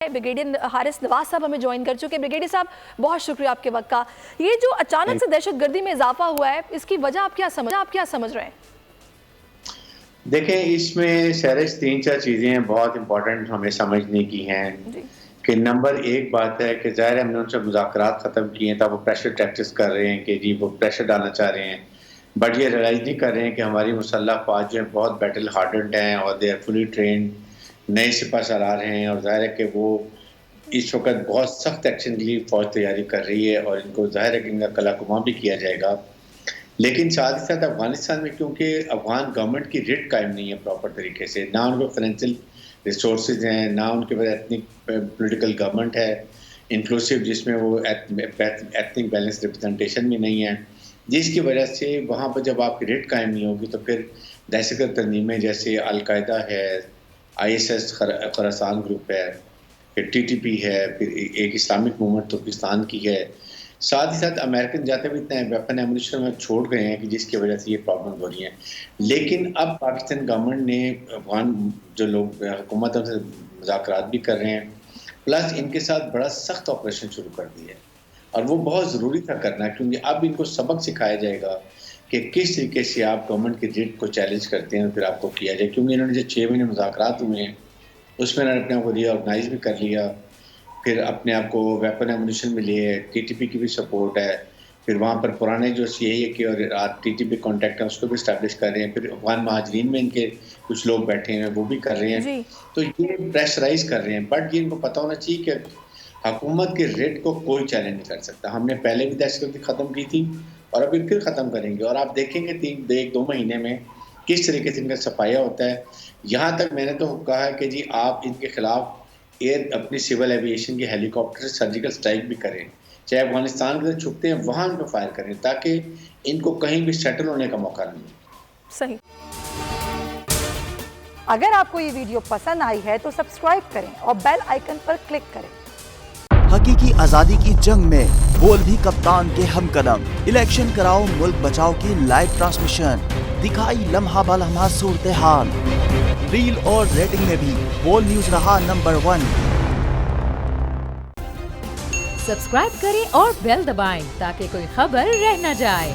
Brigadier Haris Nawaz साहब हमें join कर चुके हैं। ब्रिगेडियर साहब, बहुत शुक्रिया आपके वक्त का। ये जो अचानक से दहशतगर्दी में इजाफा हुआ है, इसकी वजह आप क्या समझ रहे हैं? देखें, इसमें सहरिश 3-4 चीज़ें बहुत इंपॉर्टेंट हमें समझने की हैं कि नंबर एक बात है कि ज़ाहिर है हमने उनसे मुज़ाकरात ख़त्म किए हैं, तब वो प्रेशर टैक्टिस कर रहे हैं कि जी वो प्रेशर डालना चाह रहे हैं, बट ये रियलाइज़ नहीं कर रहे हैं कि हमारी मुसल्लह फ़ौज जो है बहुत बैटल हार्डेंड हैं और दे आर फुली ट्रेंड, नए सिपह सालार हैं और ज़ाहिर है कि वो इस वक्त बहुत सख्त एक्शन के लिए फ़ौज तैयारी कर रही है और इनको ज़ाहिर है कि इनका कलाकुमा भी किया जाएगा। लेकिन साथ ही साथ अफ़गानिस्तान में क्योंकि अफ़गान गवर्नमेंट की रिट कायम नहीं है प्रॉपर तरीके से, ना उनके फाइनेंशियल रिसोर्सेज हैं, ना उनके पास एथनिक पॉलिटिकल गवर्नमेंट है इंक्लूसिव, जिसमें वो एथनिक बैलेंस रिप्रेजेंटेशन भी नहीं है, जिसकी वजह से वहाँ पर जब आपकी रिट कायम नहीं होगी तो फिर दहशतगर्द तंजीमें जैसे अलकायदा है, ISS खुरासान ग्रुप है, फिर TTP है, फिर एक इस्लामिक मूवमेंट तुर्किस्तान की है, साथ ही साथ अमेरिकन जाते भी इतने वेपन एमुनिशन में छोड़ गए हैं कि जिसकी वजह से ये प्रॉब्लम हो रही है। लेकिन अब पाकिस्तान गवर्नमेंट ने अफगान जो लोग हुकूमत से मुज़ाकरात भी कर रहे हैं, प्लस इनके साथ बड़ा सख्त ऑपरेशन शुरू कर दिया है और वो बहुत ज़रूरी था करना, क्योंकि अब इनको सबक सिखाया जाएगा कि किस तरीके से आप गवर्नमेंट की रिट को चैलेंज करते हैं और फिर आपको किया जाए। क्योंकि इन्होंने जो 6 महीने मुज़ाकरात हुए हैं उसमें इन्होंने अपने आप को रीऑर्गनाइज भी कर लिया, फिर अपने आप को वेपन एमुनिशन मिली है, TTP की भी सपोर्ट है, फिर वहाँ पर पुराने जो CIA के और TTP कॉन्टैक्ट हैं उसको भी इस्टेब्लिश कर रहे हैं, फिर अफगान महाजरीन में इनके कुछ लोग बैठे हैं वो भी कर रहे हैं, तो ये प्रेशराइज कर रहे हैं। बट ये इनको पता होना चाहिए कि हुकूमत के रेट को कोई चैलेंज नहीं कर सकता। हमने पहले भी दहशतगर्दी ख़त्म की थी और अभी फिर ख़त्म करेंगे और आप देखेंगे 1-2 महीने में किस तरीके से इनका सफाया होता है। यहाँ तक मैंने तो कहा है कि जी आप इनके खिलाफ अपनी सिविल एविएशन के हेलीकॉप्टर से सर्जिकल स्ट्राइक भी करें, चाहे अफगानिस्तान के छुपते हैं वहाँ उनको फायर करें, ताकि इनको कहीं भी सेटल होने का मौका नहीं मिले। सही। अगर आपको ये वीडियो पसंद आई है तो सब्सक्राइब करें और बेल आइकन पर क्लिक करें। हकीकी आजादी की जंग में बोल भी कप्तान के हमकदम। इलेक्शन कराओ मुल्क बचाओ की लाइव ट्रांसमिशन, दिखाई लम्हा बलम्हा सूरत हाल। रील और रेटिंग में भी बोल न्यूज रहा नंबर 1। सब्सक्राइब करें और बेल दबाएं ताकि कोई खबर रह न जाए।